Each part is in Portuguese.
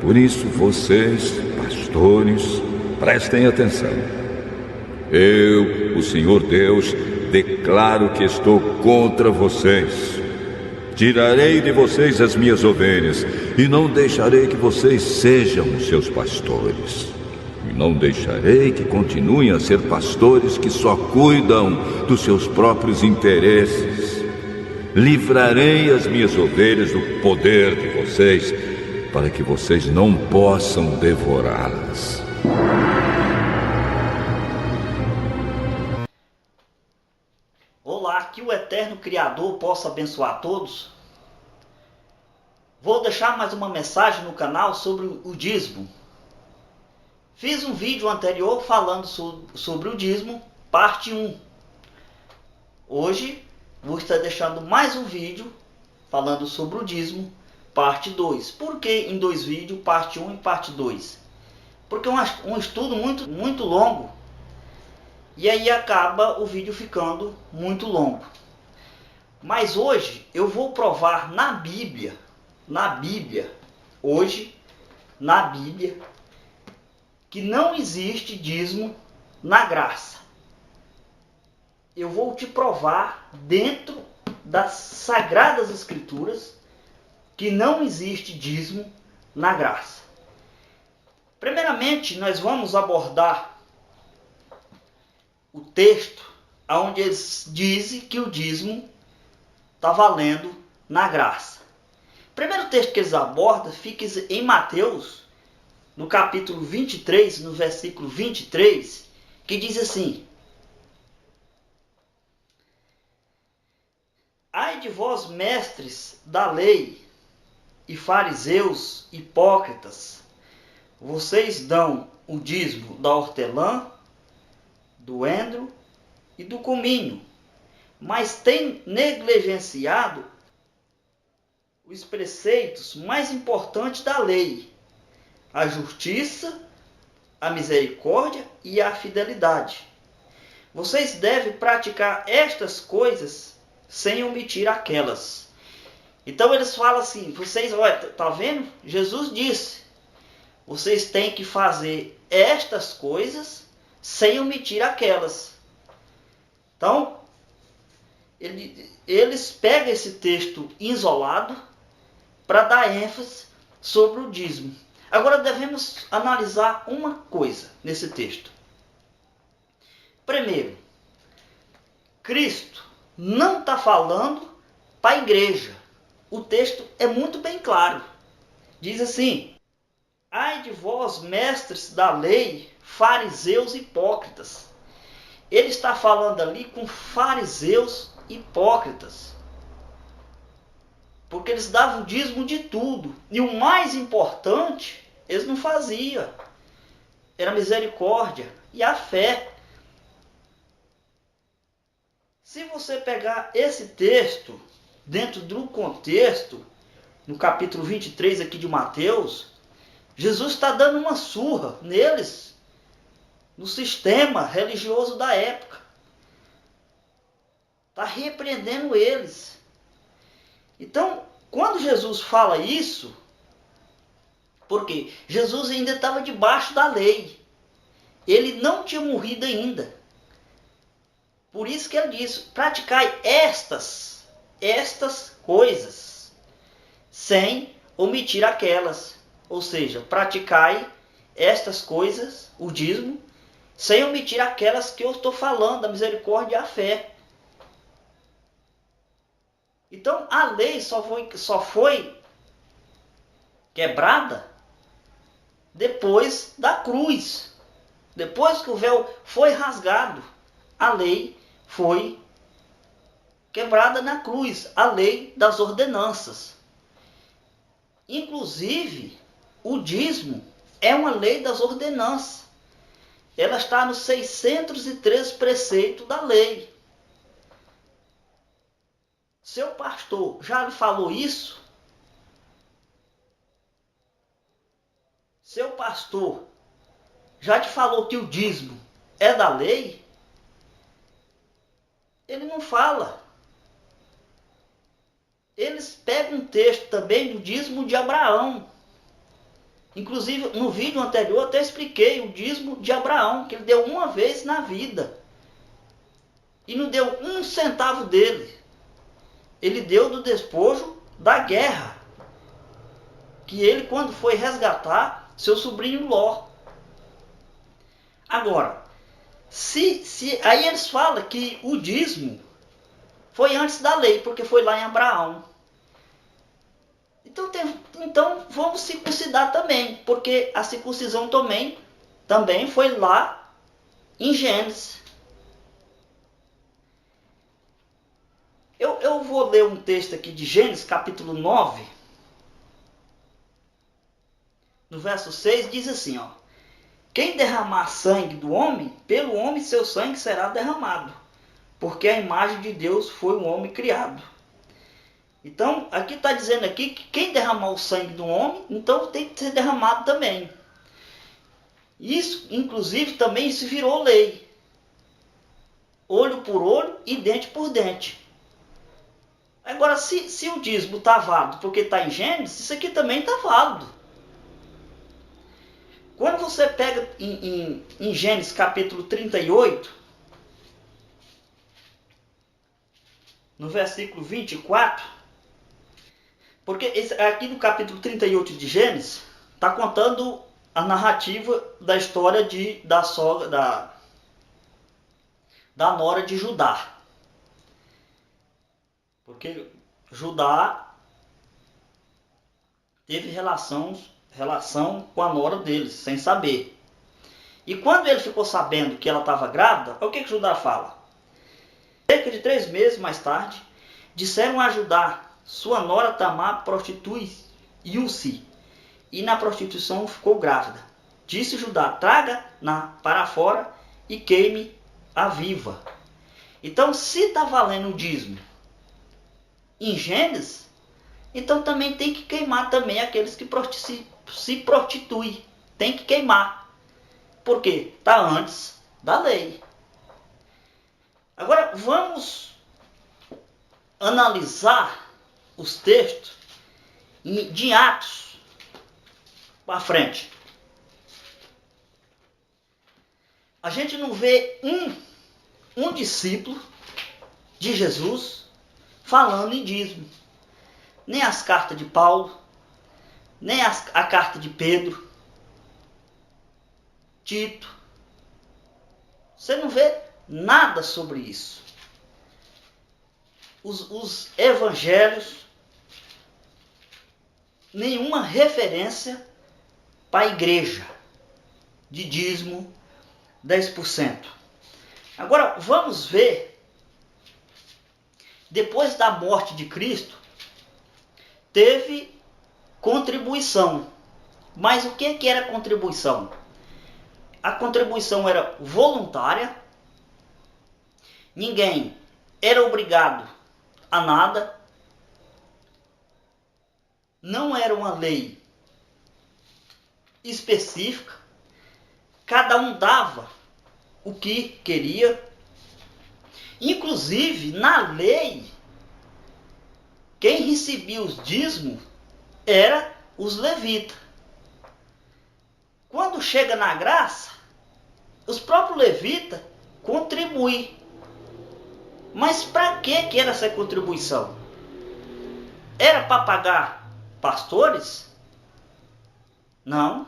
Por isso, vocês, pastores, prestem atenção. Eu, o Senhor Deus, declaro que estou contra vocês. Tirarei de vocês as minhas ovelhas e não deixarei que vocês sejam seus pastores. E não deixarei que continuem a ser pastores que só cuidam dos seus próprios interesses. Livrarei as minhas ovelhas do poder de vocês, para que vocês não possam devorá-las. Olá, que o Eterno Criador possa abençoar a todos. Vou deixar mais uma mensagem no canal sobre o dízimo. Fiz um vídeo anterior falando sobre o dízimo, parte 1. Hoje vou estar deixando mais um vídeo falando sobre o dízimo, parte 2. Por que em 2 vídeos, parte 1 e parte 2? Porque é um estudo muito longo. E aí acaba o vídeo ficando muito longo. Mas hoje eu vou provar na Bíblia, que não existe dízimo na graça. Eu vou te provar dentro das Sagradas Escrituras que não existe dízimo na graça. Primeiramente, nós vamos abordar o texto onde eles dizem que o dízimo está valendo na graça. O primeiro texto que eles abordam fica em Mateus, no capítulo 23, no versículo 23, que diz assim: Ai de vós, mestres da lei e fariseus hipócritas, vocês dão o dízimo da hortelã, do endro e do cominho, mas têm negligenciado os preceitos mais importantes da lei: a justiça, a misericórdia e a fidelidade. Vocês devem praticar estas coisas sem omitir aquelas. Então eles falam assim, vocês, olha, tá vendo? Jesus disse, vocês têm que fazer estas coisas sem omitir aquelas. Então, eles pegam esse texto isolado para dar ênfase sobre o dízimo. Agora devemos analisar uma coisa nesse texto. Primeiro, Cristo não está falando para a igreja. O texto é muito bem claro. Diz assim: ai de vós, mestres da lei, fariseus hipócritas. Ele está falando ali com fariseus hipócritas. Porque eles davam dízimo de tudo. E o mais importante, eles não faziam. Era a misericórdia e a fé. Se você pegar esse texto dentro do contexto, no capítulo 23 aqui de Mateus, Jesus está dando uma surra neles, no sistema religioso da época. Está repreendendo eles. Então, quando Jesus fala isso, porque Jesus ainda estava debaixo da lei. Ele não tinha morrido ainda. Por isso que ele diz, praticai estas coisas, sem omitir aquelas. Ou seja, praticai estas coisas, o dízimo, sem omitir aquelas que eu estou falando, a misericórdia e a fé. Então, a lei só foi quebrada depois da cruz. Depois que o véu foi rasgado, a lei foi quebrada na cruz, a lei das ordenanças. Inclusive, o dízimo é uma lei das ordenanças. Ela está nos 613 preceitos da lei. Seu pastor já lhe falou isso? Seu pastor já te falou que o dízimo é da lei? Ele não fala. Eles pegam um texto também do dízimo de Abraão. Inclusive, no vídeo anterior, eu até expliquei o dízimo de Abraão, que ele deu uma vez na vida. E não deu um centavo dele. Ele deu do despojo da guerra. Que ele, quando foi resgatar seu sobrinho Ló. Agora, aí eles falam que o dízimo foi antes da lei, porque foi lá em Abraão. Então vamos circuncidar também, porque a circuncisão também foi lá em Gênesis. Eu vou ler um texto aqui de Gênesis, capítulo 9, no verso 6, diz assim, ó: quem derramar sangue do homem, pelo homem seu sangue será derramado, porque a imagem de Deus foi o homem criado. Então, aqui está dizendo aqui que quem derramar o sangue do homem, então tem que ser derramado também. Isso, inclusive, também se virou lei. Olho por olho e dente por dente. Agora, se o dízimo está válido porque está em Gênesis, isso aqui também está válido. Quando você pega em Gênesis capítulo 38, no versículo 24, porque aqui no capítulo 38 de Gênesis, está contando a narrativa da história da nora de Judá. Porque Judá teve relação com a nora deles, sem saber. E quando ele ficou sabendo que ela estava grávida, o que Judá fala? Cerca de 3 meses mais tarde, disseram a Judá: sua nora Tamar prostituiu-se, e na prostituição ficou grávida. Disse Judá: traga-na para fora e queime-a viva. Então, se está valendo o dízimo em Gênesis, então também tem que queimar também aqueles que se prostituem. Tem que queimar. Por quê? Está antes da lei. Agora vamos analisar os textos de Atos para frente. A gente não vê um discípulo de Jesus falando em dízimo. Nem as cartas de Paulo, nem a carta de Pedro, Tito. Você não vê nada sobre isso. Os evangelhos, nenhuma referência para a igreja de dízimo 10%. Agora vamos ver, depois da morte de Cristo, teve contribuição. Mas o que era contribuição? A contribuição era voluntária, ninguém era obrigado a nada, não era uma lei específica, cada um dava o que queria. Inclusive, na lei, quem recebia os dízimos era os levitas. Quando chega na graça, os próprios levitas contribuem. Mas para que era essa contribuição? Era para pagar pastores? Não.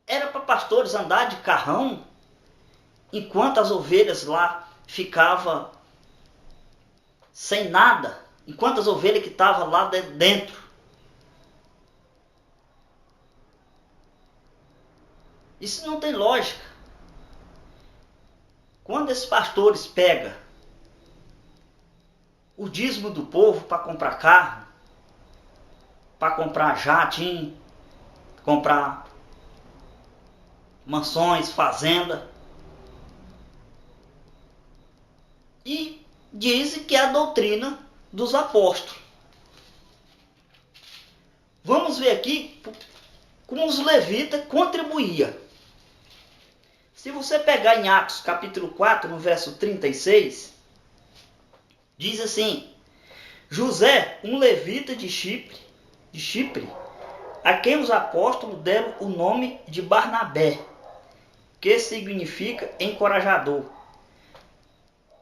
Era para pastores andar de carrão, enquanto as ovelhas lá ficavam sem nada, enquanto as ovelhas que estavam lá dentro. Isso não tem lógica. Quando esses pastores pegam o dízimo do povo para comprar carro, para comprar jatinho, comprar mansões, fazenda, e dizem que é a doutrina dos apóstolos. Vamos ver aqui como os levitas contribuíam. Se você pegar em Atos capítulo 4, no verso 36, diz assim: José, um levita de Chipre, a quem os apóstolos deram o nome de Barnabé, que significa encorajador.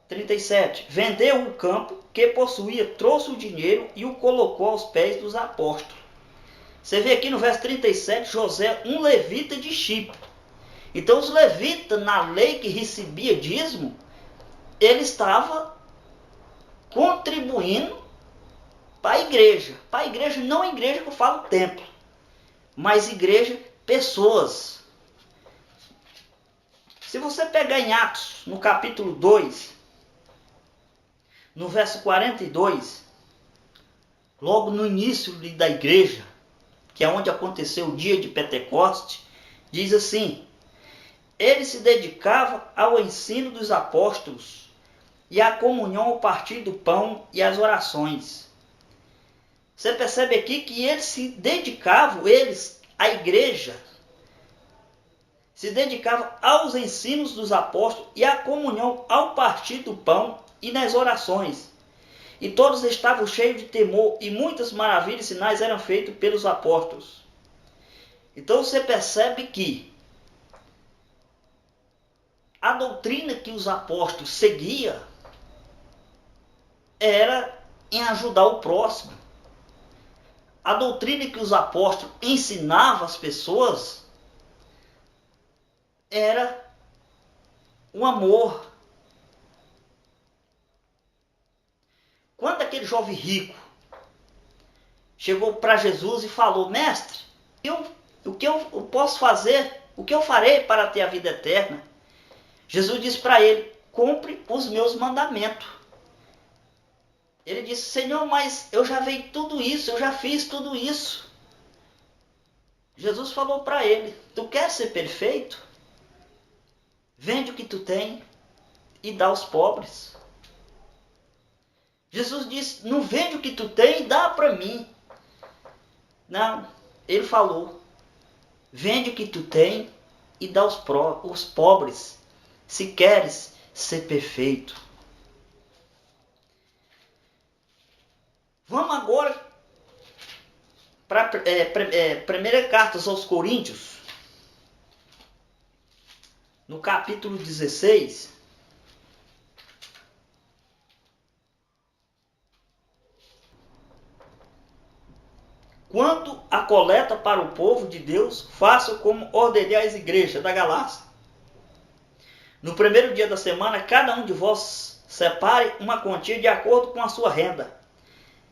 37. Vendeu o campo que possuía, trouxe o dinheiro e o colocou aos pés dos apóstolos. Você vê aqui no verso 37, José, um levita de Chipre. Então os levitas, na lei que recebia dízimo, ele estava contribuindo para a igreja. Para a igreja, não a igreja que eu falo templo, mas igreja, pessoas. Se você pegar em Atos, no capítulo 2, no verso 42, logo no início da igreja, que é onde aconteceu o dia de Pentecoste, diz assim: ele se dedicava ao ensino dos apóstolos e à comunhão, ao partir do pão e às orações. Você percebe aqui que eles se dedicavam, a igreja, se dedicava aos ensinos dos apóstolos e à comunhão, ao partir do pão e nas orações. E todos estavam cheios de temor, e muitas maravilhas e sinais eram feitos pelos apóstolos. Então você percebe que a doutrina que os apóstolos seguiam era em ajudar o próximo. A doutrina que os apóstolos ensinavam às pessoas era o amor. Quando aquele jovem rico chegou para Jesus e falou: mestre, o que eu posso fazer? O que eu farei para ter a vida eterna? Jesus disse para ele: cumpre os meus mandamentos. Ele disse: Senhor, mas eu já vi tudo isso, eu já fiz tudo isso. Jesus falou para ele: tu quer ser perfeito? Vende o que tu tem e dá aos pobres. Jesus disse: não vende o que tu tem e dá para mim. Não, ele falou: vende o que tu tem e dá aos pobres, se queres ser perfeito. Vamos agora para a primeira carta aos Coríntios, no capítulo 16. Quanto à coleta para o povo de Deus, faça como ordenei às igrejas da Galácia. No primeiro dia da semana, cada um de vós separe uma quantia de acordo com a sua renda,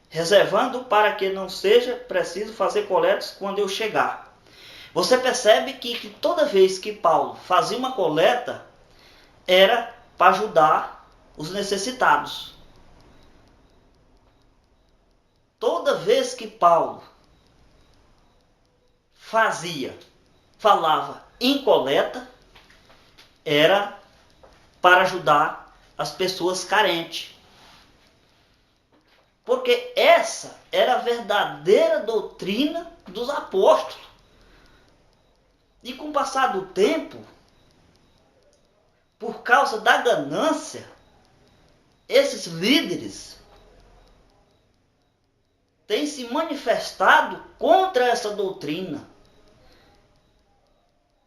reservando para que não seja preciso fazer coletas quando eu chegar. Você percebe que toda vez que Paulo fazia uma coleta, era para ajudar os necessitados. Toda vez que Paulo falava em coleta, era para ajudar as pessoas carentes. Porque essa era a verdadeira doutrina dos apóstolos. E com o passar do tempo, por causa da ganância, esses líderes têm se manifestado contra essa doutrina.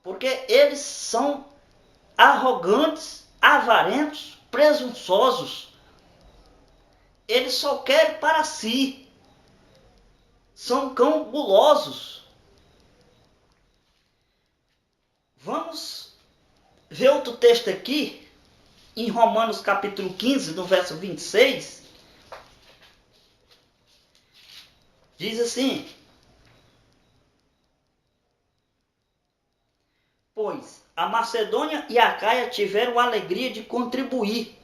Porque eles são arrogantes, avarentos, presunçosos. Eles só querem para si. São cão gulosos. Vamos ver outro texto aqui, em Romanos capítulo 15, no verso 26. Diz assim: pois a Macedônia e a Caia tiveram a alegria de contribuir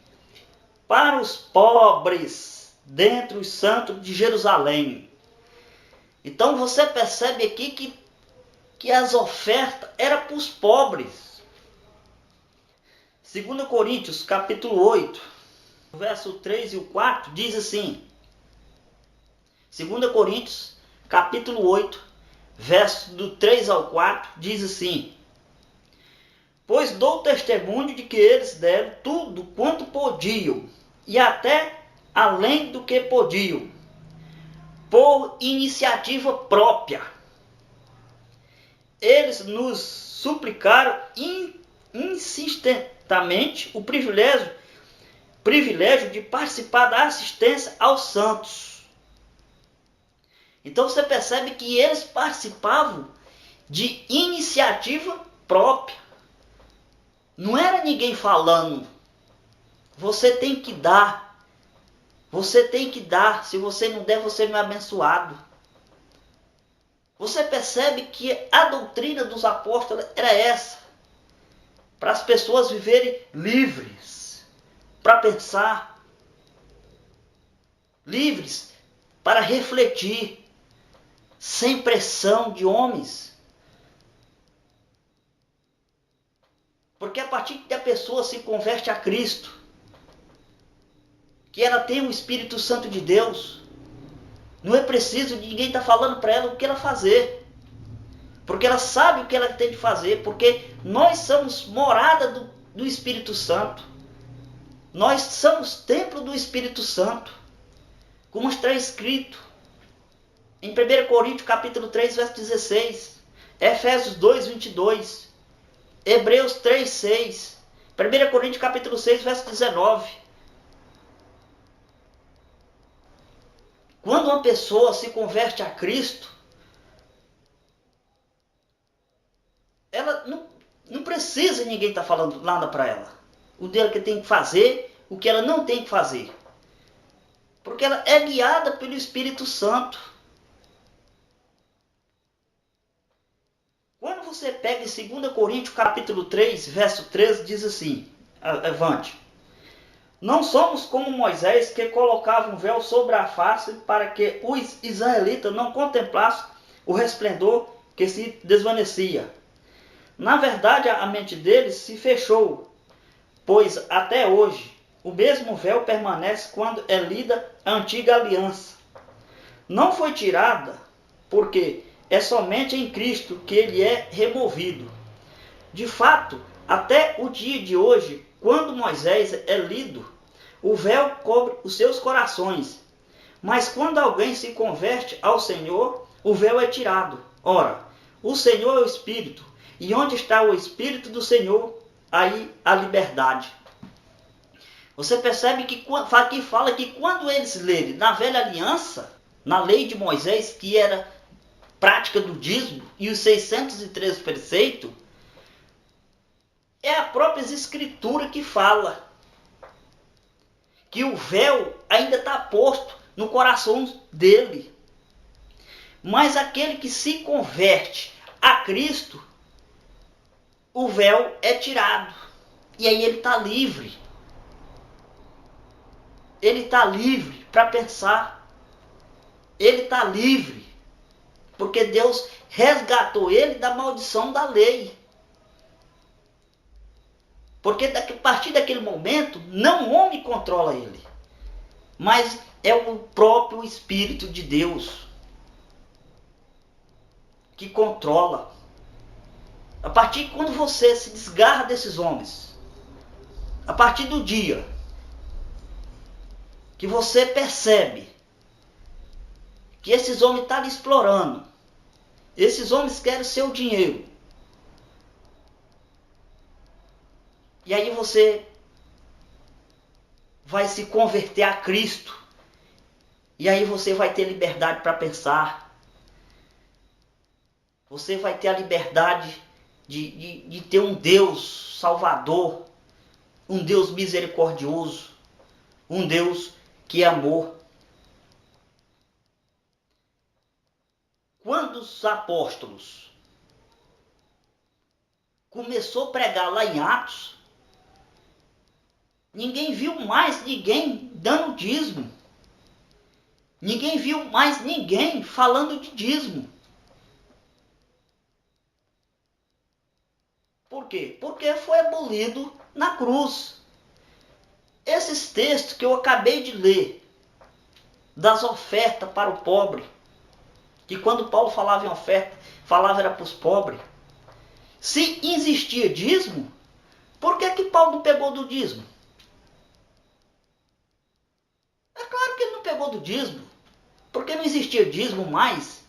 para os pobres dentro dos santos de Jerusalém. Então você percebe aqui que as ofertas eram para os pobres. 2 Coríntios capítulo 8, verso 3 e o 4, diz assim: 2 Coríntios capítulo 8, verso do 3 ao 4, diz assim: pois dou testemunho de que eles deram tudo quanto podiam, e até além do que podiam, por iniciativa própria, eles nos suplicaram insistentemente o privilégio de participar da assistência aos santos. Então você percebe que eles participavam de iniciativa própria. Não era ninguém falando, você tem que dar, se você não der, você não é abençoado. Você percebe que a doutrina dos apóstolos era essa, para as pessoas viverem livres, para pensar, livres para refletir, sem pressão de homens. Porque a partir que a pessoa se converte a Cristo, que ela tem o Espírito Santo de Deus, não é preciso de ninguém estar falando para ela o que ela fazer. Porque ela sabe o que ela tem de fazer, porque nós somos morada do Espírito Santo. Nós somos templo do Espírito Santo, como está escrito em 1 Coríntios capítulo 3, verso 16, Efésios 2, 22, Hebreus 3, 6, 1 Coríntios capítulo 6, verso 19. Quando uma pessoa se converte a Cristo, ela não precisa de ninguém estar falando nada para ela. O dela que tem que fazer, o que ela não tem que fazer. Porque ela é guiada pelo Espírito Santo. Quando você pega em 2 Coríntios capítulo 3, verso 13, diz assim, avante. Não somos como Moisés, que colocava um véu sobre a face para que os israelitas não contemplassem o resplendor que se desvanecia. Na verdade, a mente deles se fechou, pois até hoje o mesmo véu permanece quando é lida a antiga aliança. Não foi tirada, porque é somente em Cristo que ele é removido. De fato, até o dia de hoje, quando Moisés é lido, o véu cobre os seus corações. Mas quando alguém se converte ao Senhor, o véu é tirado. Ora, o Senhor é o Espírito, e onde está o Espírito do Senhor, aí a liberdade. Você percebe que aqui fala que quando eles lerem na velha aliança, na lei de Moisés, que era prática do dízimo, e os 613 preceitos, é a própria escritura que fala que o véu ainda está posto no coração dele. Mas aquele que se converte a Cristo, o véu é tirado. E aí ele está livre. Ele está livre para pensar. Ele está livre. Porque Deus resgatou ele da maldição da lei. Porque a partir daquele momento, não o homem controla ele, mas é o próprio Espírito de Deus que controla. A partir de quando você se desgarra desses homens, a partir do dia que você percebe que esses homens estão lhe explorando, esses homens querem seu dinheiro, e aí você vai se converter a Cristo. E aí você vai ter liberdade para pensar. Você vai ter a liberdade de ter um Deus salvador. Um Deus misericordioso. Um Deus que é amor. Quando os apóstolos começou a pregar lá em Atos, ninguém viu mais ninguém dando dízimo. Ninguém viu mais ninguém falando de dízimo. Por quê? Porque foi abolido na cruz. Esses textos que eu acabei de ler, das ofertas para o pobre, que quando Paulo falava em oferta, falava era para os pobres. Se existia dízimo, por que Paulo não pegou do dízimo? É claro que ele não pegou do dízimo, porque não existia dízimo mais.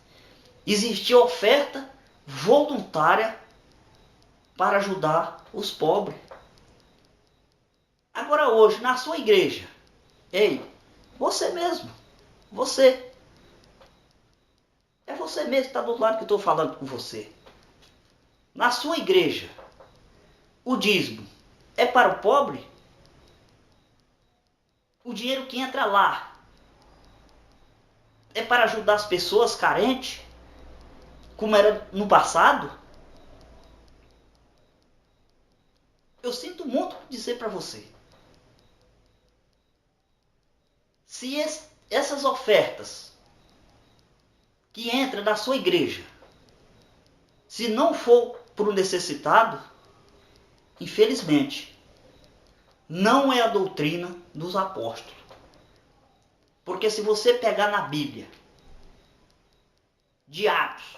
Existia oferta voluntária para ajudar os pobres. Agora hoje, na sua igreja, ei, você mesmo, você, é você mesmo que está do outro lado que eu estou falando com você. Na sua igreja, o dízimo é para o pobre? O dinheiro que entra lá é para ajudar as pessoas carentes, como era no passado? Eu sinto muito dizer para você. Se essas ofertas que entram da sua igreja, se não for para o necessitado, infelizmente, não é a doutrina dos apóstolos. Porque se você pegar na Bíblia, de Atos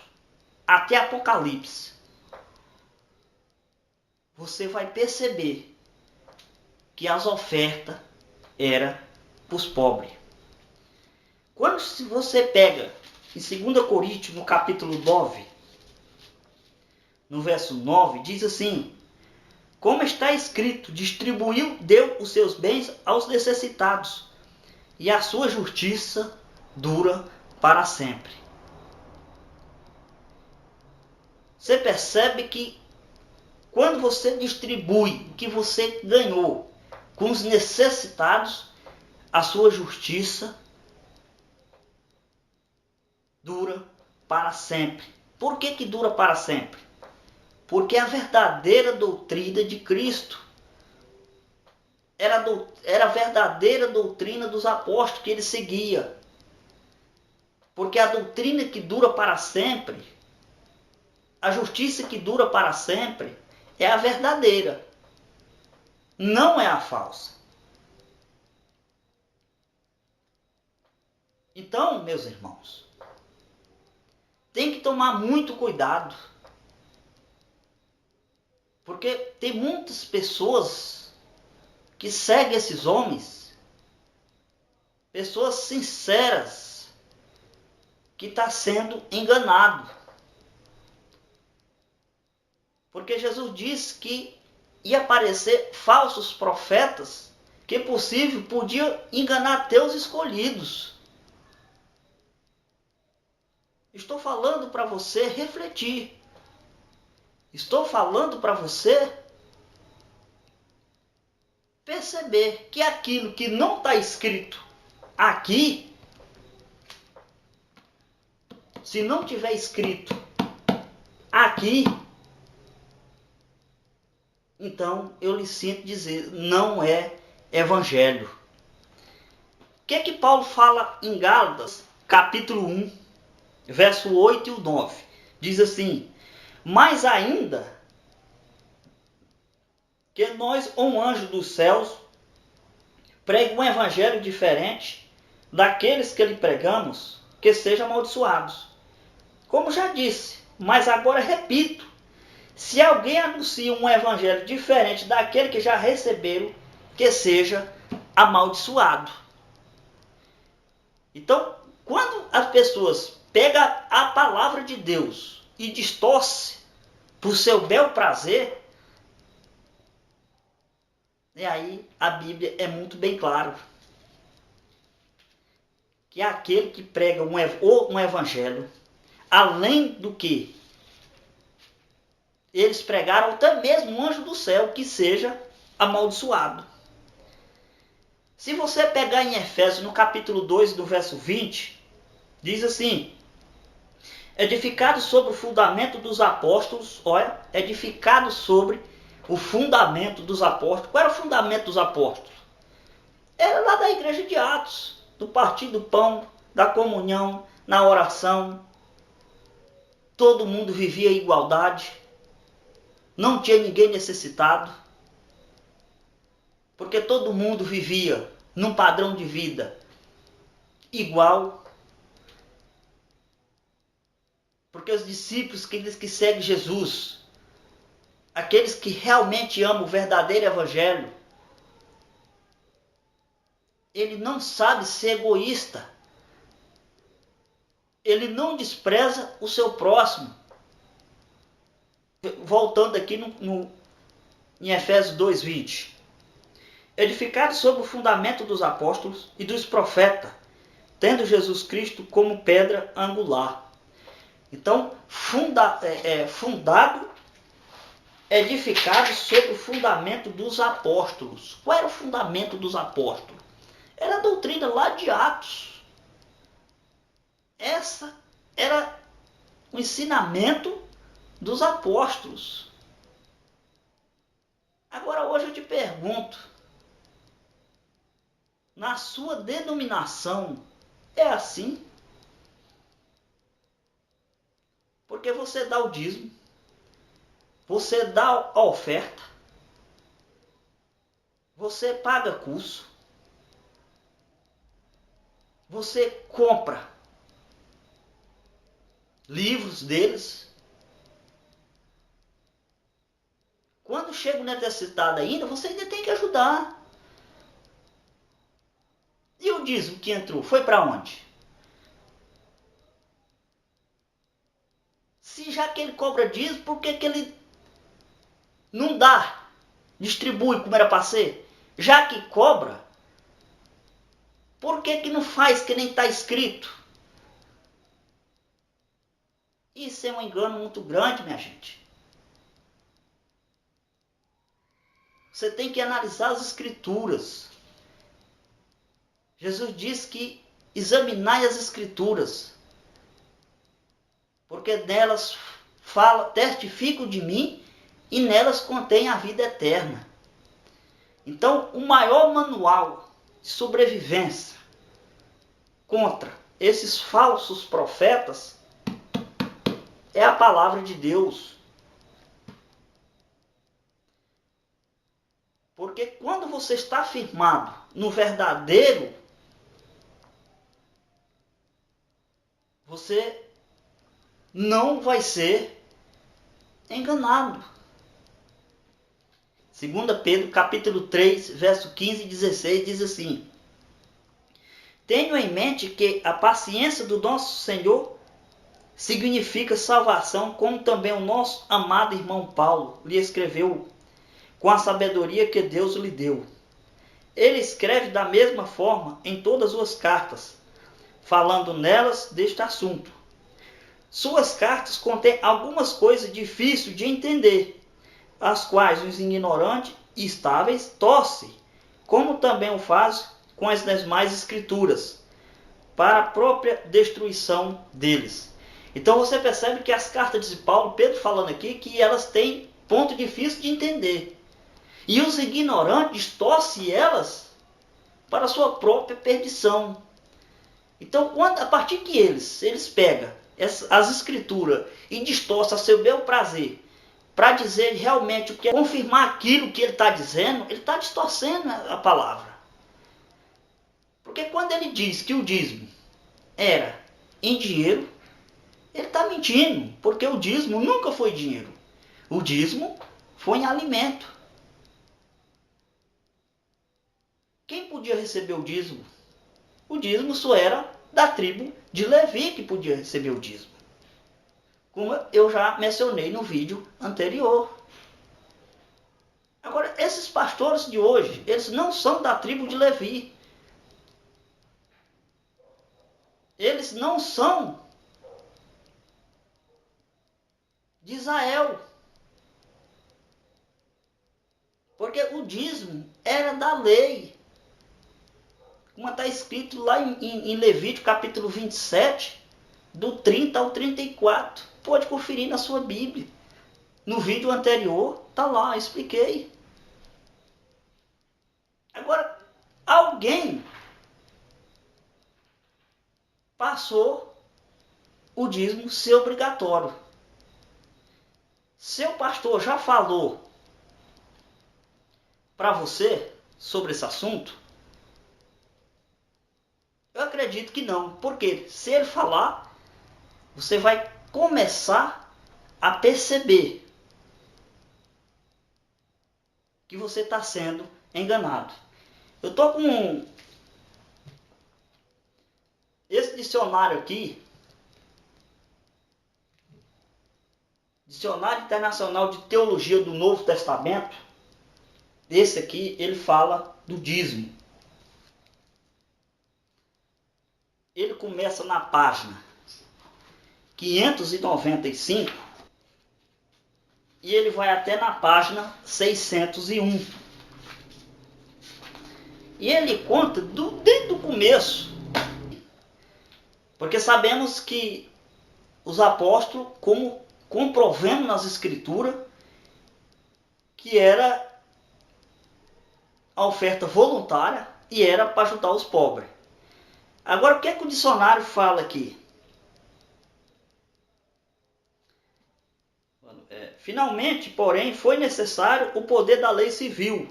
até Apocalipse, você vai perceber que as ofertas eram para os pobres. Quando se você pega em 2 Coríntios, no capítulo 9, no verso 9, diz assim: como está escrito, distribuiu, deu os seus bens aos necessitados, e a sua justiça dura para sempre. Você percebe que quando você distribui o que você ganhou com os necessitados, a sua justiça dura para sempre. Por que dura para sempre? Porque a verdadeira doutrina de Cristo era a verdadeira doutrina dos apóstolos que ele seguia. Porque a doutrina que dura para sempre, a justiça que dura para sempre, é a verdadeira, não é a falsa. Então, meus irmãos, tem que tomar muito cuidado, porque tem muitas pessoas que seguem esses homens, pessoas sinceras, que estão sendo enganados. Porque Jesus disse que ia aparecer falsos profetas, que possível podiam enganar até os escolhidos. Estou falando para você refletir. Estou falando para você perceber que aquilo que não está escrito aqui, se não tiver escrito aqui, então eu lhe sinto dizer, não é evangelho. O que é que Paulo fala em Gálatas, capítulo 1, verso 8 e 9? Diz assim: mas ainda que nós ou um anjo dos céus pregue um evangelho diferente daqueles que lhe pregamos, que sejam amaldiçoados. Como já disse, mas agora repito, se alguém anuncia um evangelho diferente daquele que já receberam, que seja amaldiçoado. Então, quando as pessoas pegam a palavra de Deus e distorcem por seu bel prazer, e aí a Bíblia é muito bem clara, que é aquele que prega um evangelho, além do que eles pregaram, até mesmo um anjo do céu, que seja amaldiçoado. Se você pegar em Efésios, no capítulo 2, do verso 20, diz assim: edificado sobre o fundamento dos apóstolos, olha, edificado sobre o fundamento dos apóstolos. Qual era o fundamento dos apóstolos? Era lá da igreja de Atos, do partir do pão, da comunhão, na oração. Todo mundo vivia em igualdade, não tinha ninguém necessitado, porque todo mundo vivia num padrão de vida igual. Porque os discípulos, aqueles que seguem Jesus, aqueles que realmente amam o verdadeiro evangelho, ele não sabe ser egoísta. Ele não despreza o seu próximo. voltando aqui em Efésios 2:20. Edificados sobre o fundamento dos apóstolos e dos profetas, tendo Jesus Cristo como pedra angular. Então, fundado, edificado sobre o fundamento dos apóstolos. Qual era o fundamento dos apóstolos? Era a doutrina lá de Atos. Essa era o ensinamento dos apóstolos. Agora, hoje eu te pergunto, na sua denominação, é assim? Porque você dá o dízimo, você dá a oferta, você paga curso, você compra livros deles. Quando chega o necessitado ainda, você ainda tem que ajudar. E o dízimo que entrou, foi para onde? Se já que ele cobra dízimo, por que ele não dá, distribui como era para ser? Já que cobra, por que não faz que nem está escrito? Isso é um engano muito grande, minha gente. Você tem que analisar as escrituras. Jesus diz que examinai as escrituras, porque nelas testificam de mim e nelas contém a vida eterna. Então, o maior manual de sobrevivência contra esses falsos profetas é a palavra de Deus. Porque quando você está firmado no verdadeiro, você não vai ser enganado. 2 Pedro capítulo 3, verso 15 e 16 diz assim: tenho em mente que a paciência do nosso Senhor significa salvação, como também o nosso amado irmão Paulo lhe escreveu com a sabedoria que Deus lhe deu. Ele escreve da mesma forma em todas as suas cartas, falando nelas deste assunto. Suas cartas contêm algumas coisas difíceis de entender, as quais os ignorantes e estáveis torcem, como também o faz com as demais escrituras, para a própria destruição deles. Então você percebe que as cartas de Paulo, Pedro falando aqui, que elas têm ponto difícil de entender. E os ignorantes torcem elas para a sua própria perdição. Então, a partir que eles pegam as escrituras e distorcem a seu bel prazer, para dizer realmente o que é, confirmar aquilo que ele está dizendo, ele está distorcendo a palavra. Porque quando ele diz que o dízimo era em dinheiro, ele está mentindo, porque o dízimo nunca foi dinheiro. O dízimo foi em alimento. Quem podia receber o dízimo? O dízimo só era da tribo de Levi que podia receber o dízimo, como eu já mencionei no vídeo anterior. Agora, esses pastores de hoje, eles não são da tribo de Levi. Eles não são de Israel. Porque o dízimo era da lei. Como está escrito lá em Levítico capítulo 27, do 30 ao 34. Pode conferir na sua Bíblia. No vídeo anterior, está lá, eu expliquei. Agora, alguém passou o dízimo ser obrigatório. Seu pastor já falou para você sobre esse assunto? Eu acredito que não, porque se ele falar, você vai começar a perceber que você está sendo enganado. Eu estou com esse dicionário aqui, Dicionário Internacional de Teologia do Novo Testamento, esse aqui, ele fala do dízimo. Ele começa na página 595 e ele vai até na página 601. E ele conta desde o começo, porque sabemos que os apóstolos, como comprovando nas escrituras, que era a oferta voluntária e era para ajudar os pobres. Agora, o que é que o dicionário fala aqui? Finalmente, porém, foi necessário o poder da lei civil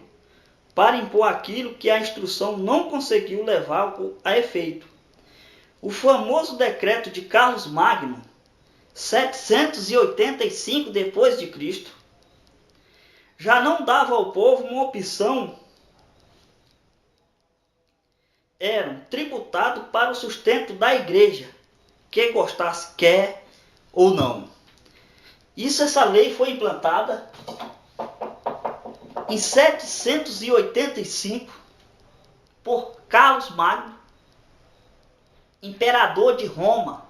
para impor aquilo que a instrução não conseguiu levar a efeito. O famoso decreto de Carlos Magno, 785 depois de Cristo, já não dava ao povo uma opção. Eram tributados para o sustento da igreja, quem gostasse quer ou não. Essa lei foi implantada em 785 por Carlos Magno, imperador de Roma.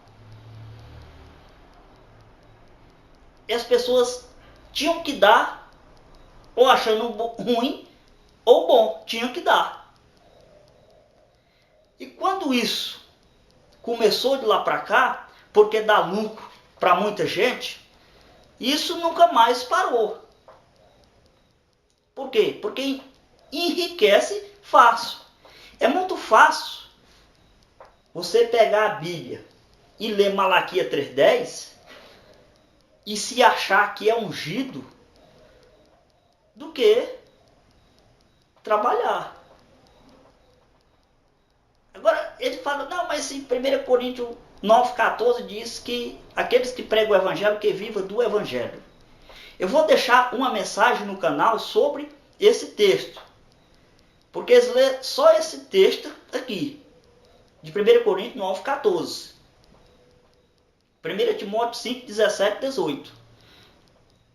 E as pessoas tinham que dar, ou achando ruim ou bom, tinham que dar. E quando isso começou de lá para cá, porque dá lucro para muita gente, isso nunca mais parou. Por quê? Porque enriquece fácil. É muito fácil você pegar a Bíblia e ler Malaquias 3:10 e se achar que é ungido do que trabalhar. Agora ele fala, não, mas em 1 Coríntios 9,14 diz que aqueles que pregam o evangelho, que vivam do evangelho. Eu vou deixar uma mensagem no canal sobre esse texto, porque eles lêem só esse texto aqui, de 1 Coríntios 9,14. 1 Timóteo 5, 17, 18.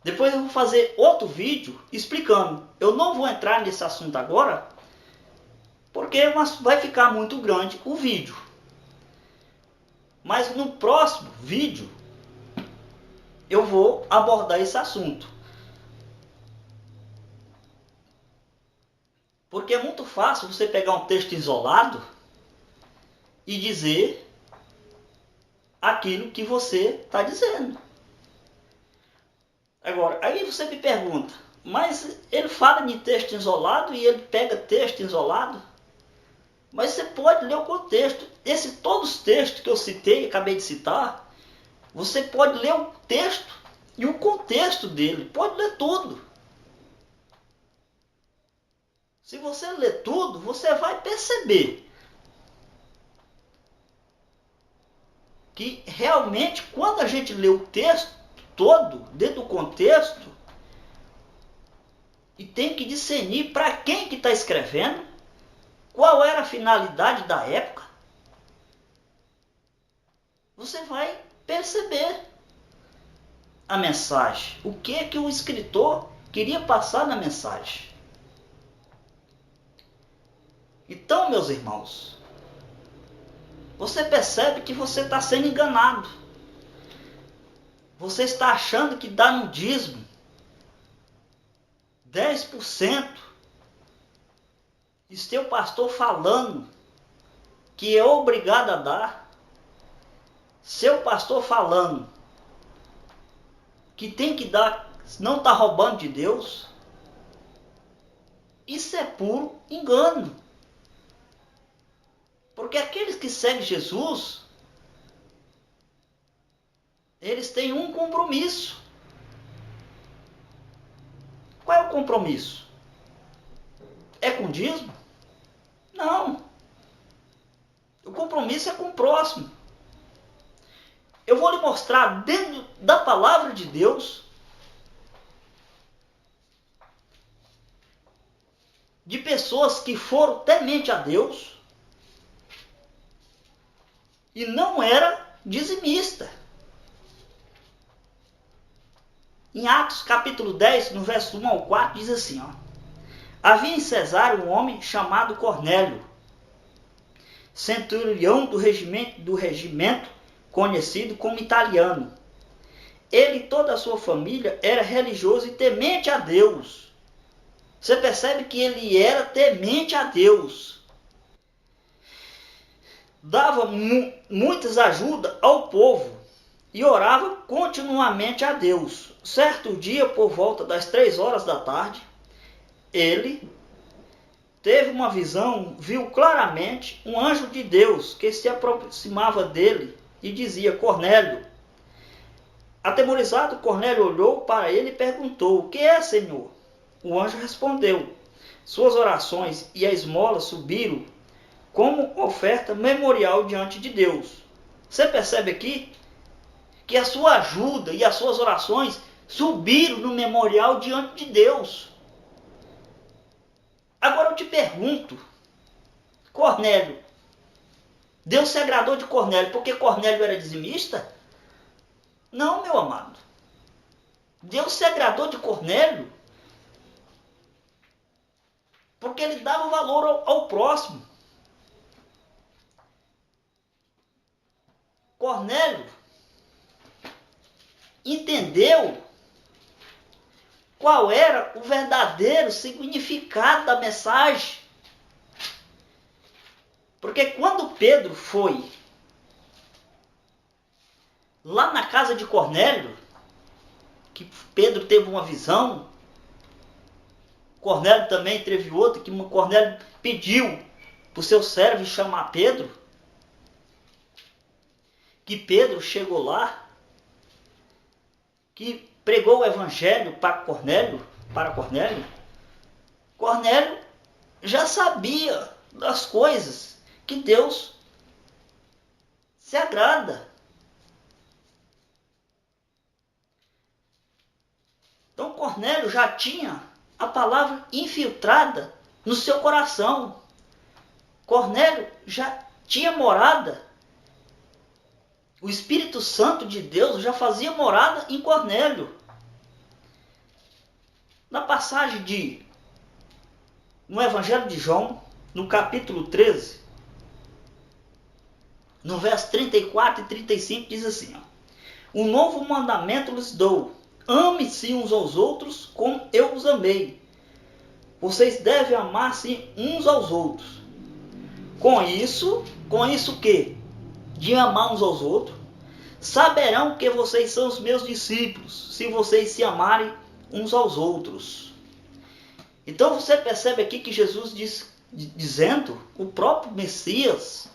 Depois eu vou fazer outro vídeo explicando. Eu não vou entrar nesse assunto agora, porque vai ficar muito grande o vídeo. Mas no próximo vídeo eu vou abordar esse assunto. Porque é muito fácil você pegar um texto isolado e dizer aquilo que você está dizendo. Agora, aí você me pergunta, mas ele fala de texto isolado e ele pega texto isolado? Mas você pode ler o contexto. Todos os textos que eu citei, acabei de citar, você pode ler o texto e o contexto dele. Pode ler tudo. Se você ler tudo, você vai perceber que realmente quando a gente lê o texto todo, dentro do contexto, e tem que discernir para quem que está escrevendo, qual era a finalidade da época, você vai perceber a mensagem. O que é que o escritor queria passar na mensagem. Então, meus irmãos, você percebe que você está sendo enganado. Você está achando que dá no dízimo 10%. E seu pastor falando que é obrigado a dar. Seu pastor falando que tem que dar, não está roubando de Deus. Isso é puro engano. Porque aqueles que seguem Jesus, eles têm um compromisso. Qual é o compromisso? É com dízimo? Não. O compromisso é com o próximo. Eu vou lhe mostrar dentro da palavra de Deus de pessoas que foram temente a Deus e não era dizimista. Em Atos capítulo 10, no verso 1 ao 4, diz assim, ó. Havia em Cesareia um homem chamado Cornélio, centurião do regimento conhecido como italiano. Ele e toda a sua família era religioso e temente a Deus. Você percebe que ele era temente a Deus. Dava muitas ajudas ao povo e orava continuamente a Deus. Certo dia, por volta das 3 horas da tarde, ele teve uma visão, viu claramente um anjo de Deus que se aproximava dele e dizia: Cornélio. Atemorizado, Cornélio olhou para ele e perguntou: O que é, Senhor? O anjo respondeu: Suas orações e a esmola subiram como oferta memorial diante de Deus. Você percebe aqui que a sua ajuda e as suas orações subiram no memorial diante de Deus. Agora eu te pergunto, Cornélio, Deus se agradou de Cornélio porque Cornélio era dizimista? Não, meu amado. Deus se agradou de Cornélio porque ele dava valor ao próximo. Cornélio entendeu qual era o verdadeiro significado da mensagem. Porque quando Pedro foi lá na casa de Cornélio, que Pedro teve uma visão, Cornélio também teve outra, que Cornélio pediu para o seu servo chamar Pedro, que Pedro chegou lá, que pregou o evangelho para Cornélio, Cornélio já sabia das coisas que Deus se agrada. Então Cornélio já tinha a palavra infiltrada no seu coração. Cornélio já tinha morada. O Espírito Santo de Deus já fazia morada em Cornélio. Na passagem no Evangelho de João, no capítulo 13, no verso 34 e 35, diz assim, ó, um novo mandamento lhes dou, ame-se uns aos outros como eu os amei. Vocês devem amar-se uns aos outros. Com isso o quê? De amar uns aos outros, saberão que vocês são os meus discípulos, se vocês se amarem uns aos outros. Então você percebe aqui que Jesus dizendo, o próprio Messias,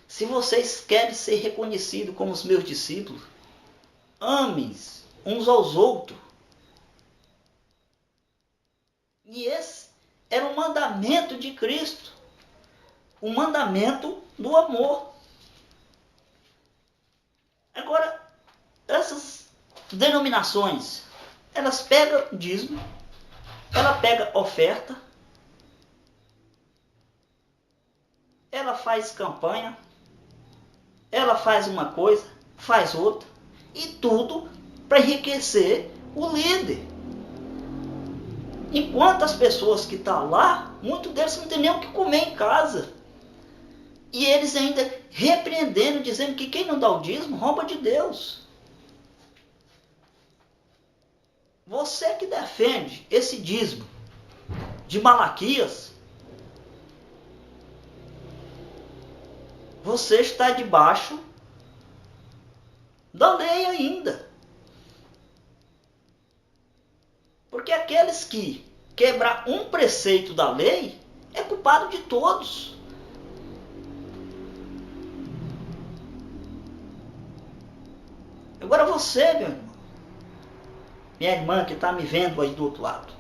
se vocês querem ser reconhecidos como os meus discípulos, amem uns aos outros. E esse era o mandamento de Cristo, o mandamento do amor. Agora, essas denominações, elas pegam dízimo, ela pega oferta, ela faz campanha, ela faz uma coisa, faz outra, e tudo para enriquecer o líder. Enquanto as pessoas que estão lá, muitos deles não tem nem o que comer em casa. E eles ainda repreendendo, dizendo que quem não dá o dízimo rouba de Deus. Você que defende esse dízimo de Malaquias, você está debaixo da lei ainda. Porque aqueles que quebrar um preceito da lei é culpado de todos. Agora você, meu irmão, minha irmã que está me vendo aí do outro lado,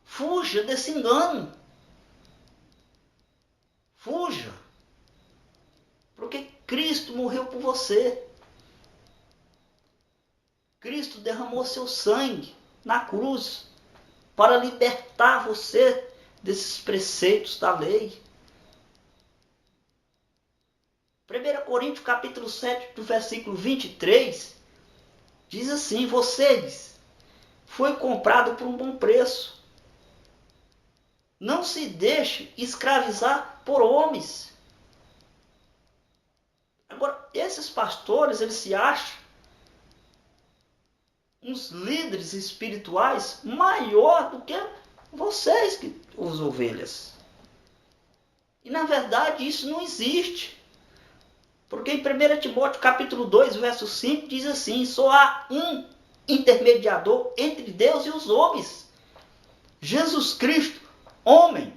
fuja desse engano. Fuja. Porque Cristo morreu por você. Cristo derramou seu sangue na cruz para libertar você desses preceitos da lei. 1 Coríntios capítulo 7, do versículo 23, Diz assim: vocês foi comprado por um bom preço. Não se deixe escravizar por homens. Agora, esses pastores, eles se acham uns líderes espirituais maior do que vocês, que os ovelhas. E na verdade isso não existe. Porque em 1 Timóteo capítulo 2, verso 5, diz assim: só há um intermediador entre Deus e os homens, Jesus Cristo, homem.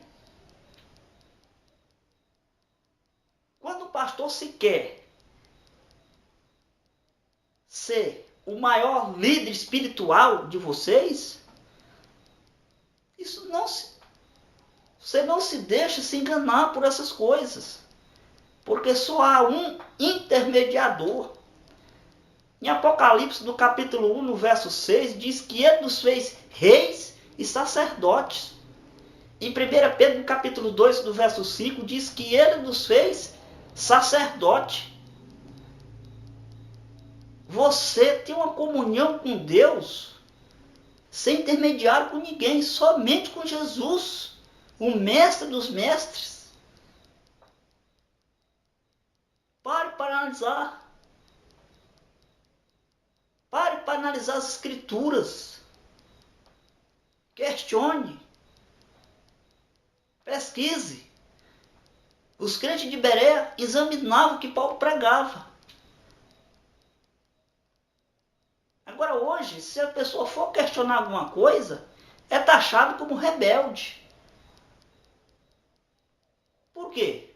Quando o pastor se quer ser o maior líder espiritual de vocês, você não se deixa se enganar por essas coisas. Porque só há um intermediador. Em Apocalipse, no capítulo 1, no verso 6, diz que ele nos fez reis e sacerdotes. Em 1 Pedro, no capítulo 2, no verso 5, diz que ele nos fez sacerdote. Você tem uma comunhão com Deus sem intermediário com ninguém, somente com Jesus, o mestre dos mestres. Pare para analisar. Pare para analisar as escrituras. Questione. Pesquise. Os crentes de Bereia examinavam o que Paulo pregava. Agora hoje, se a pessoa for questionar alguma coisa, é taxado como rebelde. Por quê?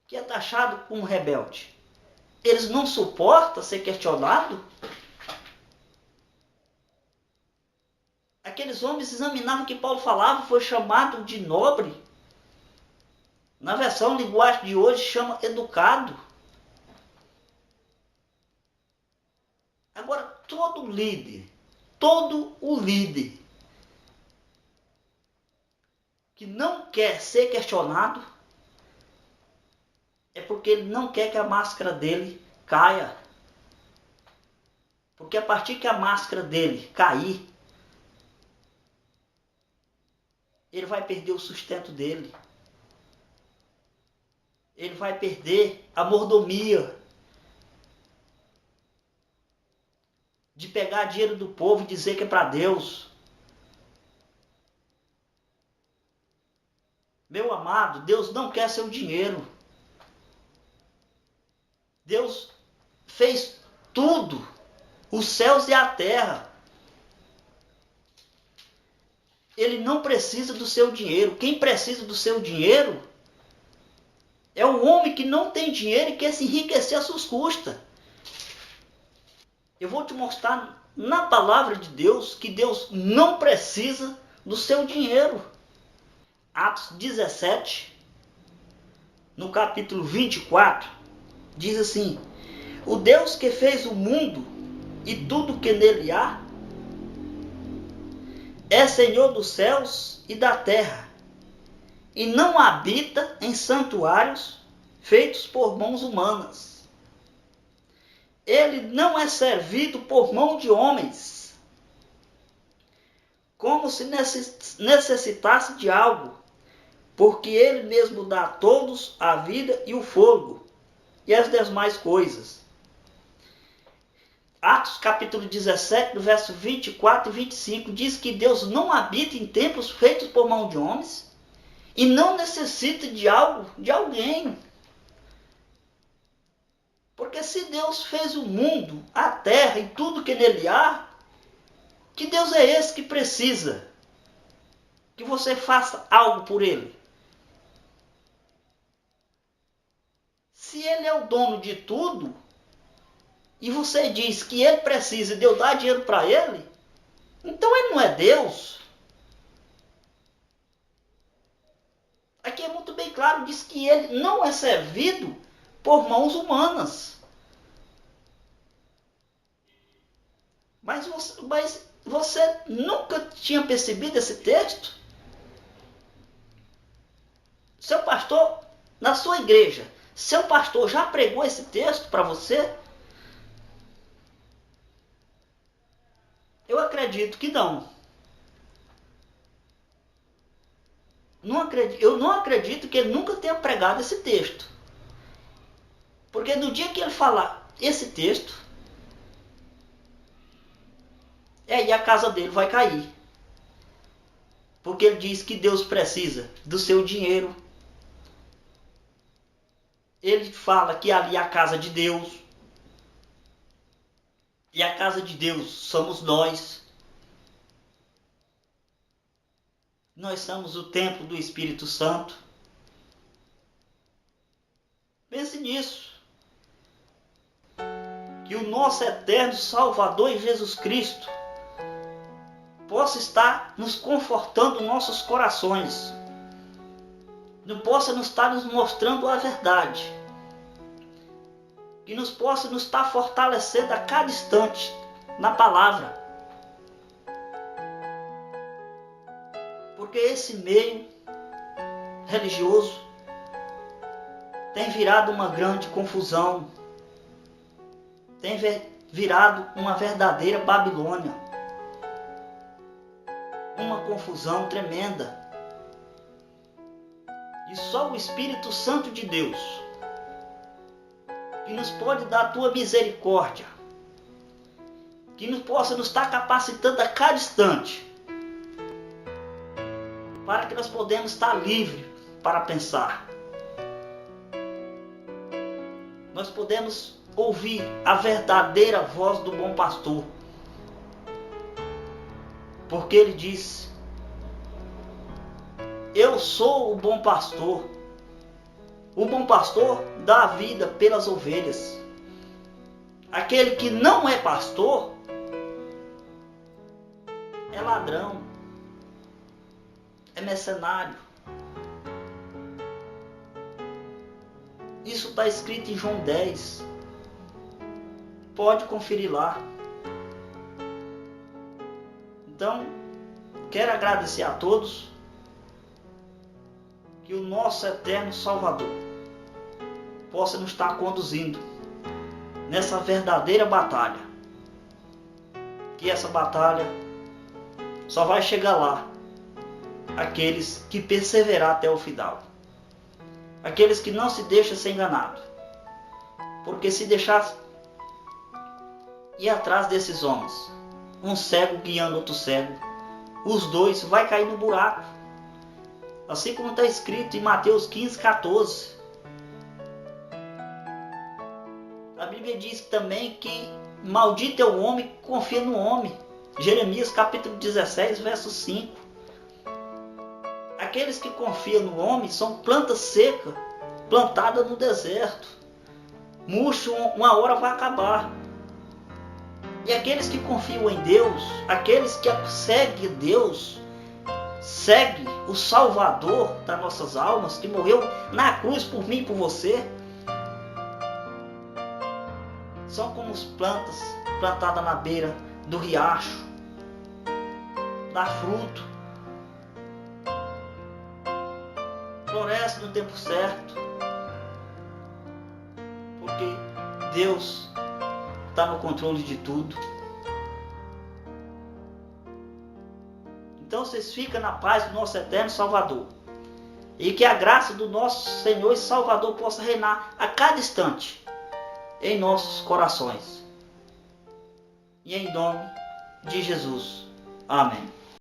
Que é taxado como rebelde? Eles não suportam ser questionados? Aqueles homens examinavam o que Paulo falava, foi chamado de nobre. Na versão linguagem de hoje chama educado. Agora, todo o líder que não quer ser questionado, é porque ele não quer que a máscara dele caia. Porque a partir que a máscara dele cair, ele vai perder o sustento dele. Ele vai perder a mordomia de pegar dinheiro do povo e dizer que é para Deus. Meu amado, Deus não quer seu dinheiro. Deus fez tudo, os céus e a terra. Ele não precisa do seu dinheiro. Quem precisa do seu dinheiro é um homem que não tem dinheiro e quer se enriquecer às suas custas. Eu vou te mostrar na palavra de Deus que Deus não precisa do seu dinheiro. Atos 17, no capítulo 24, diz assim: o Deus que fez o mundo e tudo que nele há, é Senhor dos céus e da terra, e não habita em santuários feitos por mãos humanas. Ele não é servido por mão de homens, como se necessitasse de algo, porque ele mesmo dá a todos a vida e o fôlego, e as demais coisas. Atos capítulo 17, no verso 24 e 25, diz que Deus não habita em templos feitos por mão de homens e não necessita de algo, de alguém. Porque se Deus fez o mundo, a terra e tudo que nele há, que Deus é esse que precisa que você faça algo por ele? Se ele é o dono de tudo, e você diz que ele precisa de eu dar dinheiro para ele, então ele não é Deus. Aqui é muito bem claro, diz que ele não é servido por mãos humanas. Mas você nunca tinha percebido esse texto? Seu pastor, na sua igreja, seu pastor já pregou esse texto para você? Eu acredito que não. Eu não acredito que ele nunca tenha pregado esse texto. Porque no dia que ele falar esse texto, aí a casa dele vai cair. Porque ele diz que Deus precisa do seu dinheiro. Ele fala que ali é a casa de Deus. E a casa de Deus somos nós. Nós somos o templo do Espírito Santo. Pense nisso. Que o nosso eterno Salvador Jesus Cristo possa estar nos confortando nossos corações. Não possa nos estar nos mostrando a verdade. Que nos possa nos estar fortalecendo a cada instante na palavra. Porque esse meio religioso tem virado uma grande confusão. Tem virado uma verdadeira Babilônia. Uma confusão tremenda. E só o Espírito Santo de Deus, que nos pode dar a tua misericórdia, que nos possa nos estar capacitando a cada instante, para que nós podemos estar livres para pensar. Nós podemos ouvir a verdadeira voz do bom pastor. Porque ele diz: eu sou o bom pastor. O bom pastor dá a vida pelas ovelhas. Aquele que não é pastor é ladrão, é mercenário. Isso está escrito em João 10. Pode conferir lá. Então, quero agradecer a todos. Que o nosso eterno Salvador possa nos estar conduzindo nessa verdadeira batalha. Que essa batalha só vai chegar lá aqueles que perseverar até o final. Aqueles que não se deixam ser enganados. Porque se deixar ir atrás desses homens, um cego guiando outro cego, os dois vai cair no buraco. Assim como está escrito em Mateus 15, 14. A Bíblia diz também que maldito é o homem que confia no homem. Jeremias capítulo 16, verso 5. Aqueles que confiam no homem são plantas secas, plantadas no deserto. Murcho, uma hora vai acabar. E aqueles que confiam em Deus, aqueles que seguem Deus, segue o Salvador das nossas almas, que morreu na cruz por mim e por você, são como as plantas plantadas na beira do riacho, dá fruto, floresce no tempo certo, porque Deus está no controle de tudo. Então vocês ficam na paz do nosso eterno Salvador. E que a graça do nosso Senhor e Salvador possa reinar a cada instante em nossos corações. E em nome de Jesus. Amém.